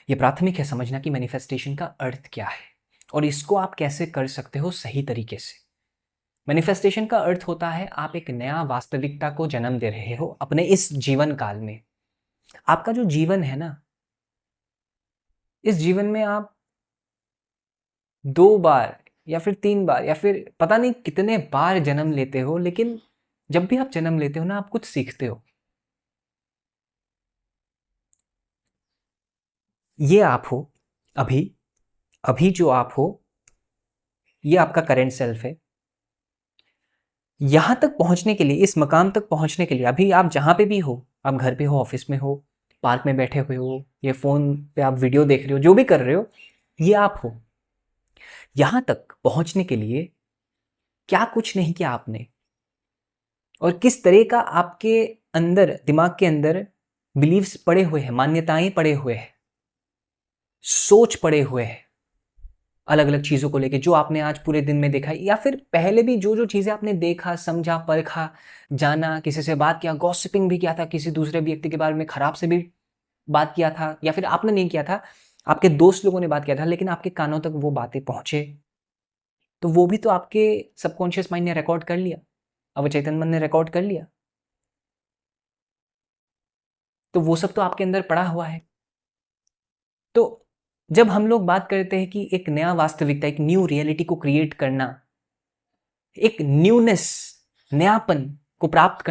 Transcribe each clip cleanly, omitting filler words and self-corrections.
ये प्राथमिक है समझना कि मैनिफेस्टेशन का अर्थ क्या है और इसको आप कैसे कर सकते हो सही तरीके से। मैनिफेस्टेशन का अर्थ होता है आप एक नया वास्तविकता को जन्म दे रहे हो अपने इस जीवन काल में। आपका जो जीवन है ना, इस जीवन में आप 2 बार या फिर 3 बार या फिर पता नहीं कितने बार जन्म लेते हो, लेकिन जब भी आप जन्म लेते हो ना, आप कुछ सीखते हो। ये आप हो अभी, अभी जो आप हो ये आपका करेंट सेल्फ है। यहां तक पहुंचने के लिए, इस मकाम तक पहुंचने के लिए, अभी आप जहां पे भी हो, आप घर पे हो, ऑफिस में हो, पार्क में बैठे हुए हो, ये फोन पे आप वीडियो देख रहे हो, जो भी कर रहे हो, ये आप हो। यहां तक पहुंचने के लिए क्या कुछ नहीं किया आपने, और किस तरह का आपके अंदर, दिमाग के अंदर बिलीव्स पड़े हुए हैं, मान्यताएं पड़े हुए हैं, सोच पड़े हुए हैं अलग अलग चीज़ों को लेके, जो आपने आज पूरे दिन में देखा, या फिर पहले भी जो जो चीज़ें आपने देखा, समझा, परखा, जाना, किसी से बात किया, गॉसिपिंग भी किया था, किसी दूसरे व्यक्ति के बारे में खराब से भी बात किया था, या फिर आपने नहीं किया था, आपके दोस्त लोगों ने बात किया था, लेकिन आपके कानों तक वो बातें पहुंचे, तो वो भी तो आपके सबकॉन्शियस माइंड ने रिकॉर्ड कर लिया, अवचेतन मन ने रिकॉर्ड कर लिया, तो वो सब तो आपके अंदर पड़ा हुआ है। तो जब हम लोग बात करते हैं कि एक नया वास्तविकता, एक न्यू रियलिटी को क्रिएट करना, एक न्यूनेस, नयापन को प्राप्त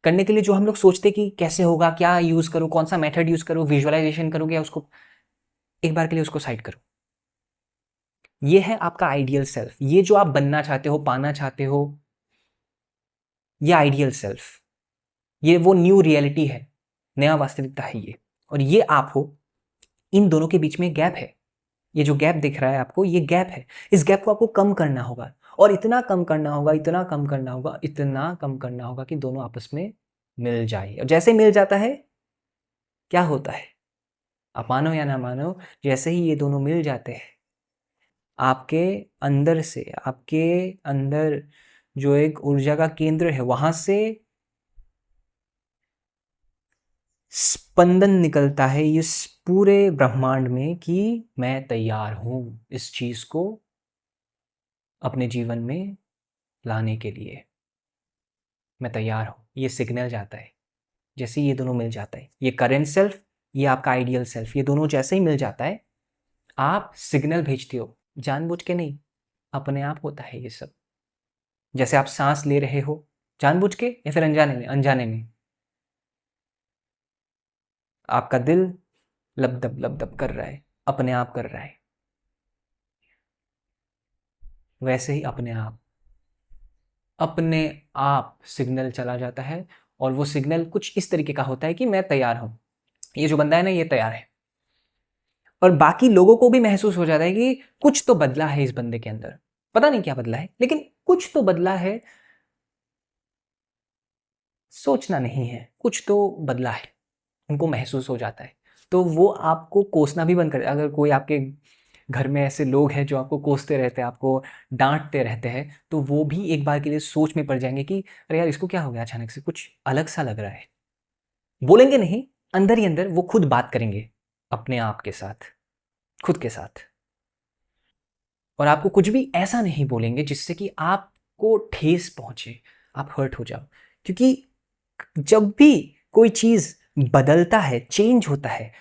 करने के लिए जो हम लोग सोचते कि कैसे होगा, क्या यूज करूं, कौन सा मेथड यूज करूं, विजुअलाइजेशन करूं, या उसको एक बार के लिए उसको साइड करूं। ये है आपका आइडियल सेल्फ, ये जो आप बनना चाहते हो, पाना चाहते हो, ये आइडियल सेल्फ, ये वो न्यू रियलिटी है, नया वास्तविकता है ये, और ये आप हो। इन दोनों के बीच में गैप है, ये जो गैप दिख रहा है आपको, ये गैप है। इस गैप को आपको कम करना होगा, और इतना कम करना होगा, इतना कम करना होगा, इतना कम करना होगा कि दोनों आपस में मिल जाए। और जैसे मिल जाता है, क्या होता है, आप मानो या ना मानो, जैसे ही ये दोनों मिल जाते हैं, आपके अंदर से, आपके अंदर जो एक ऊर्जा का केंद्र है, वहां से स्पंदन निकलता है इस पूरे ब्रह्मांड में कि मैं तैयार हूं इस चीज को अपने जीवन में लाने के लिए, मैं तैयार हूं। ये सिग्नल जाता है जैसे ये दोनों मिल जाता है, ये करेंट सेल्फ, ये आपका आइडियल सेल्फ, ये दोनों जैसे ही मिल जाता है, आप सिग्नल भेजते हो, जानबूझ के नहीं, अपने आप होता है ये सब। जैसे आप सांस ले रहे हो, जानबूझ के या फिर अनजाने में, अनजाने में आपका दिल लब दब कर रहा है, अपने आप कर रहा है, वैसे ही अपने आप सिग्नल चला जाता है। और वो सिग्नल कुछ इस तरीके का होता है कि मैं तैयार हूं, ये जो बंदा है ना, ये तैयार है। और बाकी लोगों को भी महसूस हो जाता है कि कुछ तो बदला है इस बंदे के अंदर, पता नहीं क्या बदला है, लेकिन कुछ तो बदला है, सोचना नहीं है, कुछ तो बदला है, उनको महसूस हो जाता है। तो वो आपको कोसना भी बंद कर, अगर कोई आपके घर में ऐसे लोग हैं जो आपको कोसते रहते हैं, आपको डांटते रहते हैं, तो वो भी एक बार के लिए सोच में पड़ जाएंगे कि अरे यार, इसको क्या हो गया, अचानक से कुछ अलग सा लग रहा है। बोलेंगे नहीं, अंदर ही अंदर वो खुद बात करेंगे अपने आप के साथ, खुद के साथ। और आपको कुछ भी ऐसा नहीं बोलेंगे जिससे कि आपको ठेस पहुंचे, आप हर्ट हो जाओ। क्योंकि जब भी कोई चीज बदलता है, चेंज होता है,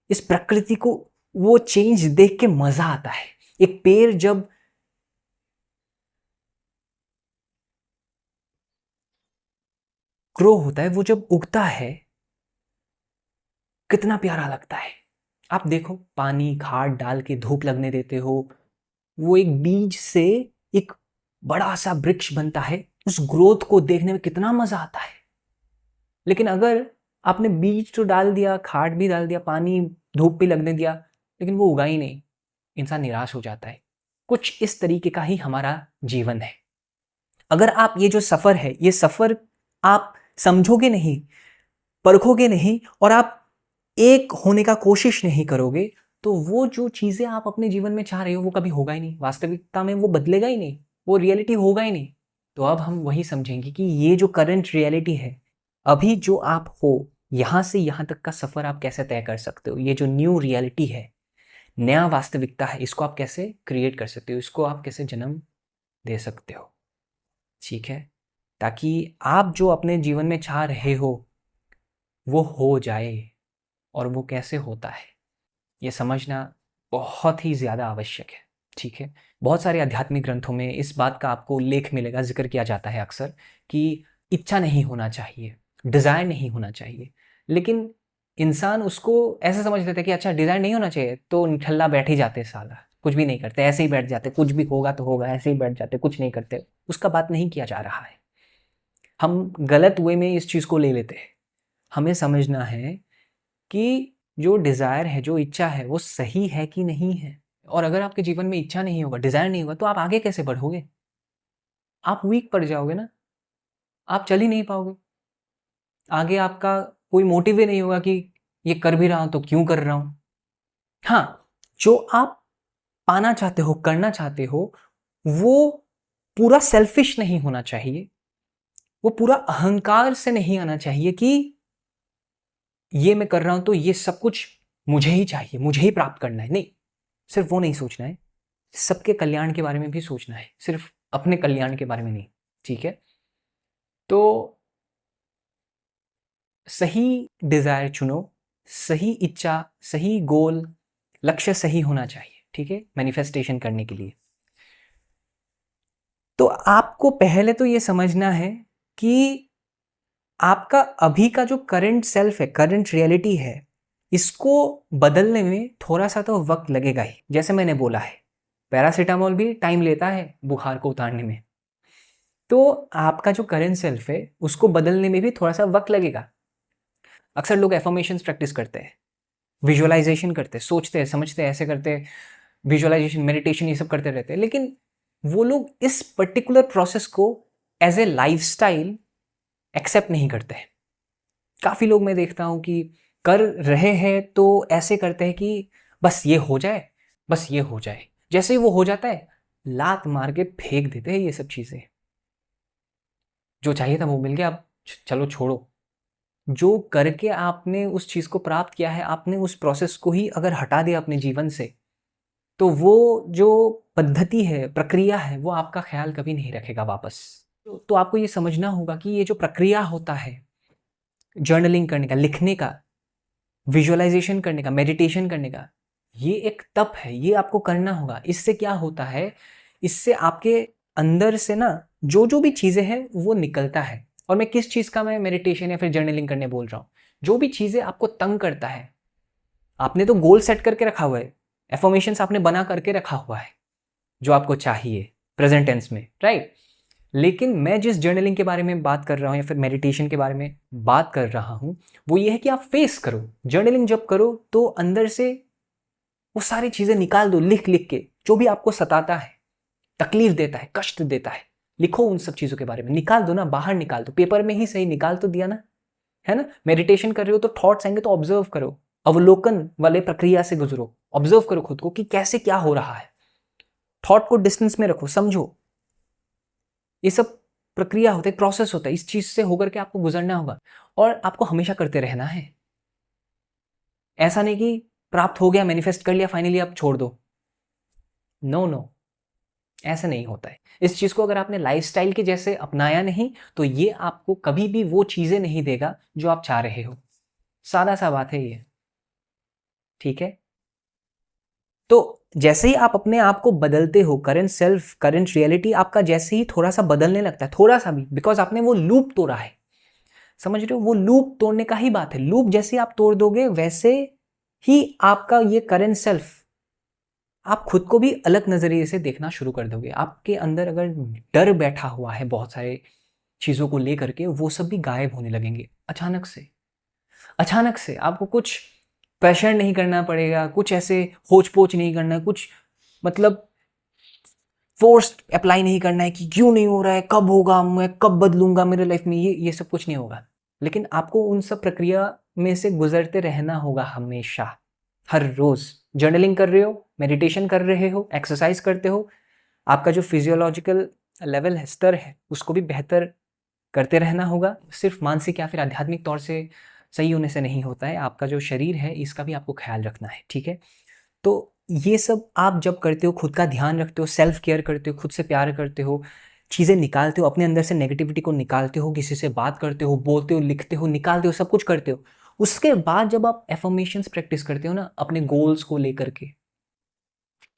इस प्रकृति को वो चेंज देख के मजा आता है। एक पेड़ जब ग्रो होता है, वो जब उगता है, कितना प्यारा लगता है। आप देखो, पानी खाद डाल के धूप लगने देते हो, वो एक बीज से एक बड़ा सा वृक्ष बनता है, उस ग्रोथ को देखने में कितना मजा आता है। लेकिन अगर आपने बीज तो डाल दिया, खाद भी डाल दिया, पानी धूप भी लगने दिया, लेकिन वो उगा ही नहीं, इंसान निराश हो जाता है। कुछ इस तरीके का ही हमारा जीवन है। अगर आप ये जो सफर है, ये सफर आप समझोगे नहीं, परखोगे नहीं, और आप एक होने का कोशिश नहीं करोगे, तो वो जो चीजें आप अपने जीवन में चाह रहे हो, वो कभी होगा ही नहीं, वास्तविकता में वो बदलेगा ही नहीं, वो रियलिटी होगा ही नहीं। तो अब हम वही समझेंगे कि ये जो करंट रियलिटी है, अभी जो आप हो, यहाँ से यहाँ तक का सफ़र आप कैसे तय कर सकते हो, ये जो न्यू रियलिटी है, नया वास्तविकता है, इसको आप कैसे क्रिएट कर सकते हो, इसको आप कैसे जन्म दे सकते हो, ठीक है, ताकि आप जो अपने जीवन में चाह रहे हो वो हो जाए। और वो कैसे होता है ये समझना बहुत ही ज़्यादा आवश्यक है, ठीक है। बहुत सारे आध्यात्मिक ग्रंथों में इस बात का आपको उल्लेख मिलेगा, जिक्र किया जाता है अक्सर कि इच्छा नहीं होना चाहिए, डिज़ायर नहीं होना चाहिए, लेकिन इंसान उसको ऐसे समझ लेता है कि अच्छा डिज़ायर नहीं होना चाहिए तो निठल्ला बैठ ही जाते साला, कुछ भी नहीं करते, ऐसे ही बैठ जाते, कुछ भी होगा तो होगा, ऐसे ही बैठ जाते, कुछ नहीं करते। उसका बात नहीं किया जा रहा है, हम गलत वे में इस चीज़ को ले लेते हैं। हमें समझना है कि जो डिज़ायर है, जो इच्छा है, वो सही है कि नहीं है। और अगर आपके जीवन में इच्छा नहीं होगा, डिज़ायर नहीं होगा, तो आप आगे कैसे बढ़ोगे? आप वीक पड़ जाओगे ना, आप चल ही नहीं पाओगे। आगे आपका कोई मोटिव ही नहीं होगा कि ये कर भी रहा हूँ तो क्यों कर रहा हूँ। हाँ, जो आप पाना चाहते हो, करना चाहते हो, वो पूरा सेल्फिश नहीं होना चाहिए, वो पूरा अहंकार से नहीं आना चाहिए कि ये मैं कर रहा हूं तो ये सब कुछ मुझे ही चाहिए, मुझे ही प्राप्त करना है। नहीं, सिर्फ वो नहीं सोचना है, सबके कल्याण के बारे में भी सोचना है, सिर्फ अपने कल्याण के बारे में नहीं, ठीक है। तो सही डिजायर चुनो, सही इच्छा, सही गोल, लक्ष्य सही होना चाहिए, ठीक है, मैनिफेस्टेशन करने के लिए। तो आपको पहले तो ये समझना है कि आपका अभी का जो करंट सेल्फ है, करंट रियलिटी है, इसको बदलने में थोड़ा सा तो वक्त लगेगा ही। जैसे मैंने बोला है, पैरासीटामोल भी टाइम लेता है बुखार को उतारने में। तो आपका जो करंट सेल्फ है उसको बदलने में भी थोड़ा सा वक्त लगेगा। अक्सर लोग एफर्मेशंस प्रैक्टिस करते हैं, विजुअलाइजेशन करते हैं, सोचते हैं, समझते हैं, ऐसे करते हैं, विजुअलाइजेशन, मेडिटेशन, ये सब करते रहते हैं, लेकिन वो लोग इस पर्टिकुलर प्रोसेस को एज ए लाइफस्टाइल एक्सेप्ट नहीं करते हैं। काफ़ी लोग मैं देखता हूँ कि कर रहे हैं तो ऐसे करते हैं कि बस ये हो जाए, बस ये हो जाए, जैसे ही वो हो जाता है लात मार के फेंक देते हैं ये सब चीज़ें। जो चाहिए था वो मिल गया, अब चलो छोड़ो। जो करके आपने उस चीज़ को प्राप्त किया है, आपने उस प्रोसेस को ही अगर हटा दिया अपने जीवन से, तो वो जो पद्धति है, प्रक्रिया है, वो आपका ख्याल कभी नहीं रखेगा वापस। तो आपको ये समझना होगा कि ये जो प्रक्रिया होता है, जर्नलिंग करने का, लिखने का, विजुअलाइजेशन करने का, मेडिटेशन करने का, ये एक तप है, ये आपको करना होगा। इससे क्या होता है, इससे आपके अंदर से ना जो जो भी चीज़ें हैं वो निकलता है। और मैं किस चीज़ का मैं मेडिटेशन या फिर जर्नलिंग करने बोल रहा हूँ, जो भी चीज़ें आपको तंग करता है, आपने तो गोल सेट करके रखा हुआ है, एफर्मेशंस आपने बना करके रखा हुआ है जो आपको चाहिए प्रेजेंट टेंस में, राइट। लेकिन मैं जिस जर्नलिंग के बारे में बात कर रहा हूँ या फिर मेडिटेशन के बारे में बात कर रहा हूँ, वो ये है कि आप फेस करो। जर्नलिंग जब करो तो अंदर से वो सारी चीज़ें निकाल दो, लिख लिख के, जो भी आपको सताता है, तकलीफ देता है, कष्ट देता है, लिखो उन सब चीज़ों के बारे में, निकाल दो ना, बाहर निकाल दो, पेपर में ही सही, निकाल तो दिया ना, है ना। मेडिटेशन कर रहे हो तो थॉट्स आएंगे तो ऑब्जर्व करो, अवलोकन वाले प्रक्रिया से गुजरो, ऑब्जर्व करो खुद को कि कैसे क्या हो रहा है, थॉट को डिस्टेंस में रखो, समझो। ये सब प्रक्रिया होता है, प्रोसेस होता है, इस चीज से होकर के आपको गुजरना होगा और आपको हमेशा करते रहना है। ऐसा नहीं कि प्राप्त हो गया, मैनिफेस्ट कर लिया, फाइनली आप छोड़ दो। नो नो, ऐसा नहीं होता है। इस चीज को अगर आपने लाइफस्टाइल के जैसे अपनाया नहीं तो ये आपको कभी भी वो चीजें नहीं देगा जो आप चाह रहे हो। सादा सा बात है ये, ठीक है। तो जैसे ही आप अपने आप को बदलते हो, करंट सेल्फ, करंट रियलिटी आपका जैसे ही थोड़ा सा बदलने लगता है, थोड़ा सा भी, बिकॉज आपने वो लूप तोड़ा है, समझ रहे हो, वो लूप तोड़ने का ही बात है। लूप जैसे आप तोड़ दोगे वैसे ही आपका ये करंट सेल्फ, आप खुद को भी अलग नजरिए से देखना शुरू कर दोगे। आपके अंदर अगर डर बैठा हुआ है बहुत सारे चीजों को लेकर के, वो सब भी गायब होने लगेंगे अचानक से। अचानक से आपको कुछ प्रेशर नहीं करना पड़ेगा, कुछ ऐसे होच पोच नहीं करना है, कुछ मतलब फोर्स अप्लाई नहीं करना है कि क्यों नहीं हो रहा है, कब होगा, मैं कब बदलूंगा मेरे लाइफ में, ये सब कुछ नहीं होगा। लेकिन आपको उन सब प्रक्रिया में से गुजरते रहना होगा हमेशा, हर रोज। जर्नलिंग कर रहे हो, मेडिटेशन कर रहे हो, एक्सरसाइज करते हो, आपका जो फिजियोलॉजिकल लेवल है, स्तर है, उसको भी बेहतर करते रहना होगा। सिर्फ मानसिक या फिर आध्यात्मिक तौर से सही होने से नहीं होता है, आपका जो शरीर है इसका भी आपको ख्याल रखना है, ठीक है। तो ये सब आप जब करते हो, खुद का ध्यान रखते हो, सेल्फ केयर करते हो, खुद से प्यार करते हो, चीज़ें निकालते हो, अपने अंदर से नेगेटिविटी को निकालते हो, किसी से बात करते हो, बोलते हो, लिखते हो, निकालते हो, सब कुछ करते हो, उसके बाद जब आप एफर्मेशंस प्रैक्टिस करते हो ना अपने गोल्स को लेकर के,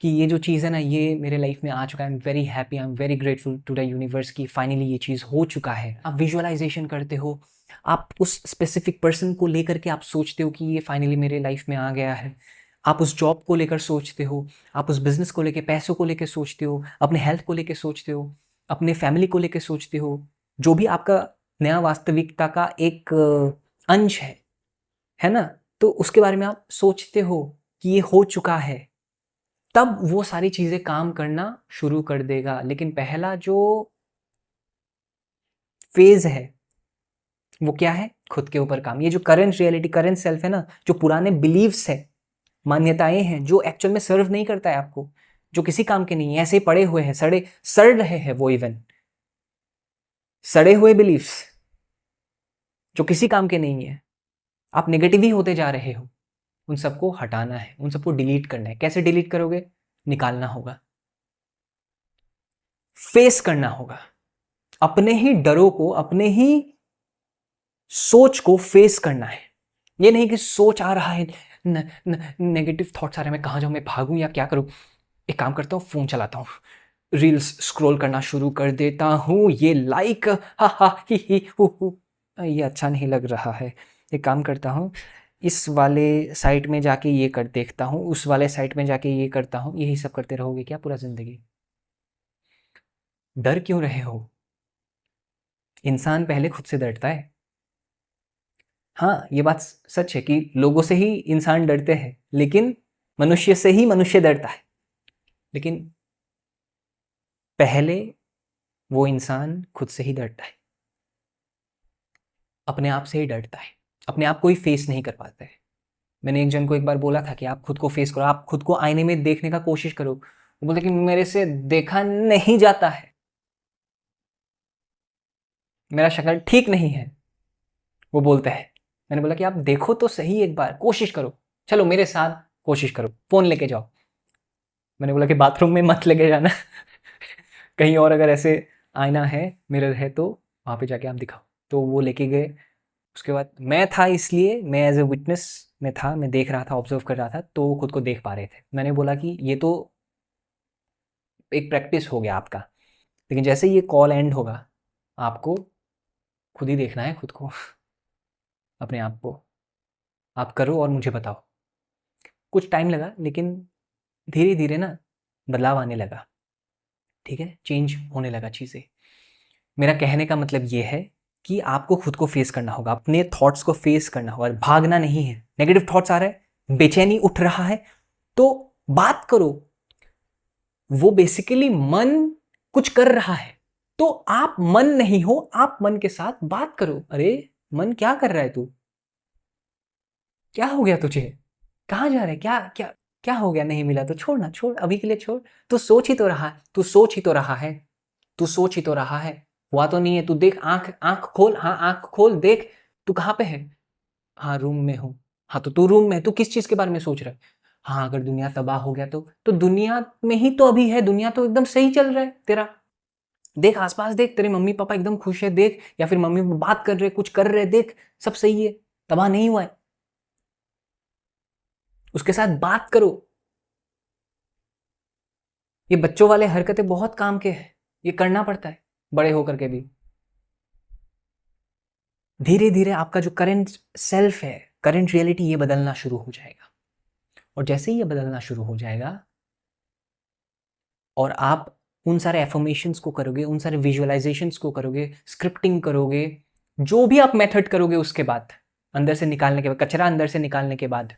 कि ये जो चीज़ है ना ये मेरे लाइफ में आ चुका है, I am very happy, I am very grateful to the universe की फाइनली ये चीज़ हो चुका है। आप विजुअलाइजेशन करते हो, आप उस स्पेसिफिक पर्सन को लेकर के आप सोचते हो कि ये फाइनली मेरे लाइफ में आ गया है। आप उस जॉब को लेकर सोचते हो, आप उस बिजनेस को लेकर, पैसों को लेकर सोचते हो, अपने हेल्थ को लेकर सोचते हो, अपने फैमिली को लेकर सोचते हो, जो भी आपका नया वास्तविकता का एक अंश है ना, तो उसके बारे में आप सोचते हो कि ये हो चुका है, तब वो सारी चीज़ें काम करना शुरू कर देगा। लेकिन पहला जो फेज है वो क्या है? खुद के ऊपर काम। ये जो करंट रियलिटी, करंट सेल्फ है ना, जो पुराने बिलीव्स है, मान्यताएं हैं, जो एक्चुअल में सर्व नहीं करता है आपको, जो किसी काम के नहीं है, ऐसे ही पड़े हुए हैं, सड़ रहे हैं, वो इवन सड़े हुए बिलीव्स जो किसी काम के नहीं है, आप नेगेटिव ही होते जा रहे हो, उन सबको हटाना है, उन सबको डिलीट करना है। कैसे डिलीट करोगे? निकालना होगा, फेस करना होगा, अपने ही डरों को, अपने ही सोच को फेस करना है। ये नहीं कि सोच आ रहा है, नेगेटिव थॉट्स आ रहे हैं, मैं कहाँ जाऊँ, मैं भागूं या क्या करूँ, एक काम करता हूँ, फ़ोन चलाता हूँ, रील्स स्क्रॉल करना शुरू कर देता हूँ, ये लाइक, हा हा ही हु, ये अच्छा नहीं लग रहा है, एक काम करता हूँ, इस वाले साइट में जाके ये कर देखता हूँ, उस वाले साइट में जाके ये करता हूँ। यही सब करते रहोगे क्या पूरा ज़िंदगी? डर क्यों रहे हो? इंसान पहले खुद से डरता है। हाँ, ये बात सच है कि लोगों से ही इंसान डरते हैं, लेकिन मनुष्य से ही मनुष्य डरता है। लेकिन पहले वो इंसान खुद से ही डरता है, अपने आप से ही डरता है, अपने आप को ही फेस नहीं कर पाता है। मैंने एक जन को एक बार बोला था कि आप खुद को फेस करो, आप खुद को आईने में देखने का कोशिश करो। वो बोलते कि मेरे से देखा नहीं जाता है, मेरा शक्ल ठीक नहीं है, वो बोलता है। मैंने बोला कि आप देखो तो सही, एक बार कोशिश करो, चलो मेरे साथ कोशिश करो, फोन लेके जाओ। मैंने बोला कि बाथरूम में मत लेके जाना कहीं और अगर ऐसे आईना है, मिरर है, तो वहाँ पे जाके आप दिखाओ। तो वो लेके गए। उसके बाद मैं था, इसलिए मैं एज ए विटनेस में था, मैं देख रहा था, ऑब्जर्व कर रहा था, तो वो खुद को देख पा रहे थे। मैंने बोला कि ये तो एक प्रैक्टिस हो गया आपका, लेकिन जैसे ये कॉल एंड होगा, आपको खुद ही देखना है खुद को अपने आप को। आप करो और मुझे बताओ। कुछ टाइम लगा, लेकिन धीरे धीरे ना बदलाव आने लगा, ठीक है, चेंज होने लगा चीज़ें। मेरा कहने का मतलब ये है कि आपको खुद को फेस करना होगा, अपने थॉट्स को फेस करना होगा, भागना नहीं है। नेगेटिव थॉट्स आ रहे हैं, बेचैनी उठ रहा है, तो बात करो। वो बेसिकली मन कुछ कर रहा है, तो आप मन नहीं हो, आप मन के साथ बात करो। अरे मन, क्या कर रहा है तू? क्या हो गया तुझे? कहाँ जा रहा है? क्या क्या क्या हो गया? नहीं मिला तो छोड़ ना, छोड़, अभी के लिए छोड़। तू सोच ही तो रहा है, तू सोच ही तो रहा है, तू सोच ही तो रहा है, हुआ तो नहीं है। तू देख, आंख आंख खोल, हाँ आंख खोल, देख तू कहाँ पे है। हाँ रूम में हूँ। हाँ तो तू रूम में है, तू किस चीज के बारे में सोच रहा है? हाँ अगर दुनिया तबाह हो गया तो दुनिया में ही तो अभी है, दुनिया तो एकदम सही चल रहा है तेरा। देख आसपास, देख तेरे मम्मी पापा एकदम खुश है, देख, या फिर मम्मी पापा बात कर रहे, कुछ कर रहे, देख सब सही है, तबाह नहीं हुआ है। उसके साथ बात करो। ये बच्चों वाले हरकतें बहुत काम के हैं, ये करना पड़ता है बड़े होकर के भी। धीरे धीरे आपका जो करंट सेल्फ है, करंट रियलिटी, ये बदलना शुरू हो जाएगा। और जैसे ही ये बदलना शुरू हो जाएगा और आप उन सारे एफर्मेशंस को करोगे, उन सारे विजुअलाइजेशंस को करोगे, स्क्रिप्टिंग करोगे, जो भी आप मेथड करोगे, उसके बाद अंदर से निकालने के बाद, कचरा अंदर से निकालने के बाद,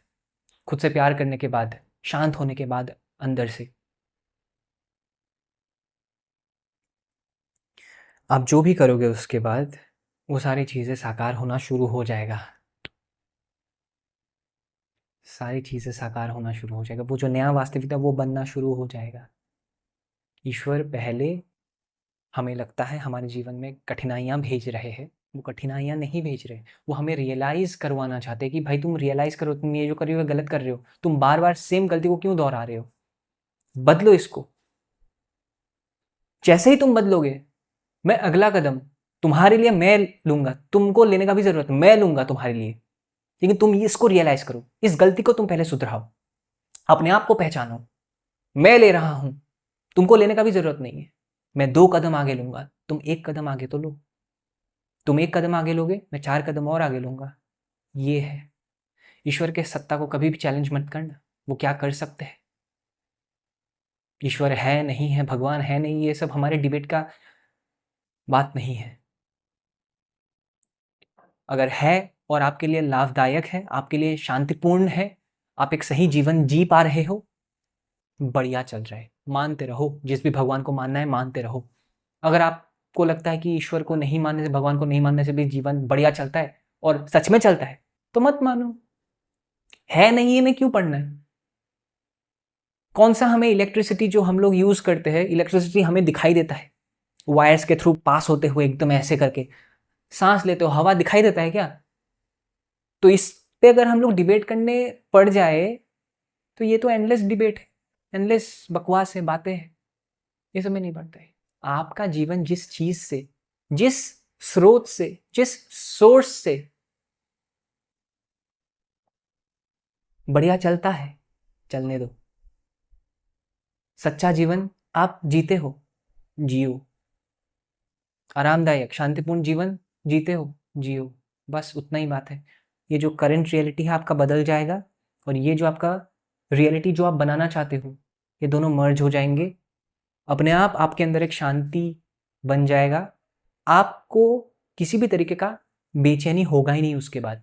खुद से प्यार करने के बाद, शांत होने के बाद अंदर से, आप जो भी करोगे उसके बाद वो सारी चीज़ें साकार होना शुरू हो जाएगा। सारी चीज़ें साकार होना शुरू हो जाएगा, वो जो नया वास्तविकता वो बनना शुरू हो जाएगा। ईश्वर पहले, हमें लगता है हमारे जीवन में कठिनाइयाँ भेज रहे हैं, वो कठिनाइयाँ नहीं भेज रहे, वो हमें रियलाइज़ करवाना चाहते हैं कि भाई तुम रियलाइज़ करो, तुम ये जो कर रहे हो गलत कर रहे हो, तुम बार-बार सेम गलती को क्यों दोहरा रहे हो? बदलो इसको। जैसे ही तुम बदलोगे, मैं अगला कदम तुम्हारे लिए मैं लूँगा, तुमको लेने का भी ज़रूरत नहीं, मैं लूँगा तुम्हारे लिए। लेकिन तुम इसको रियलाइज़ करो, इस गलती को तुम पहले सुधराओ, अपने आप को पहचानो, मैं ले रहा हूँ, तुमको लेने का भी ज़रूरत नहीं है। मैं 2 कदम आगे लूँगा, तुम 1 कदम आगे तो लो। तुम 1 कदम आगे लोगे, मैं 4 कदम और आगे लूँगा। ये है। ईश्वर के सत्ता को कभी भी चैलेंज मत करना, वो क्या कर सकते हैं। ईश्वर है, नहीं है, भगवान है, नहीं, ये सब हमारे डिबेट का बात नहीं है। अगर है और आपके लिए लाभदायक है, आपके लिए शांतिपूर्ण है, आप एक सही जीवन जी पा रहे हो, बढ़िया चल रहा है। मानते रहो, जिस भी भगवान को मानना है मानते रहो। अगर आपको लगता है कि ईश्वर को नहीं मानने से, भगवान को नहीं मानने से भी जीवन बढ़िया चलता है और सच में चलता है, तो मत मानो। है नहीं है में क्यों पढ़ना है? कौन सा हमें इलेक्ट्रिसिटी जो हम लोग यूज करते हैं, इलेक्ट्रिसिटी हमें दिखाई देता है वायर्स के थ्रू पास होते हुए, एकदम ऐसे करके सांस लेते हो, हवा दिखाई देता है क्या? तो इस पे अगर हम लोग डिबेट करने पड़ जाए तो ये तो एंडलेस डिबेट है, एंडलेस बकवास है, बातें हैं, ये सब में नहीं पड़ता है। आपका जीवन जिस चीज से, जिस स्रोत से, जिस सोर्स से बढ़िया चलता है, चलने दो। सच्चा जीवन आप जीते हो, जियो। आरामदायक शांतिपूर्ण जीवन जीते हो, जियो। बस उतना ही बात है। ये जो करंट रियलिटी है आपका बदल जाएगा, और ये जो आपका रियलिटी जो आप बनाना चाहते हो, ये दोनों मर्ज हो जाएंगे। अपने आप आपके अंदर एक शांति बन जाएगा। आपको किसी भी तरीके का बेचैनी होगा ही नहीं उसके बाद।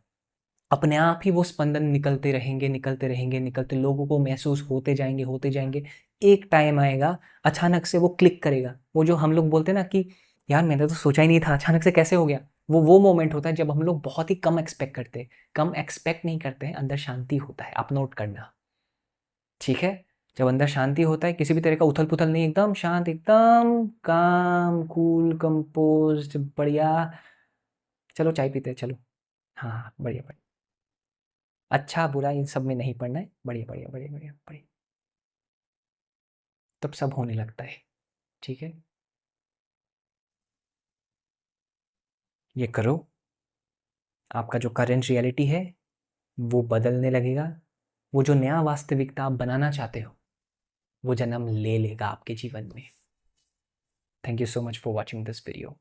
अपने आप ही वो स्पंदन निकलते रहेंगे, निकलते रहेंगे, निकलते, लोगों को महसूस होते जाएंगे, होते जाएंगे। एक टाइम आएगा, अचानक से वो क्लिक करेगा। वो जो हम लोग बोलते हैं ना कि यार मैंने तो सोचा ही नहीं था, अचानक से कैसे हो गया। वो मोमेंट होता है जब हम लोग बहुत ही कम एक्सपेक्ट करते हैं। कम एक्सपेक्ट नहीं करते हैं, अंदर शांति होता है। आप नोट करना, ठीक है? जब अंदर शांति होता है, किसी भी तरह का उथल पुथल नहीं, एकदम शांत, एकदम काम, कूल, कंपोज्ड, बढ़िया। चलो चाय पीते हैं, चलो। हाँ हाँ, बढ़िया बढ़िया। अच्छा बुरा इन सब में नहीं पड़ना है, बढ़िया बढ़िया बढ़िया बढ़िया बढ़िया। तब सब होने लगता है, ठीक है? ये करो, आपका जो करंट रियलिटी है वो बदलने लगेगा। वो जो नया वास्तविकता आप बनाना चाहते हो, वो जन्म ले लेगा आपके जीवन में। Thank you so much for watching this video.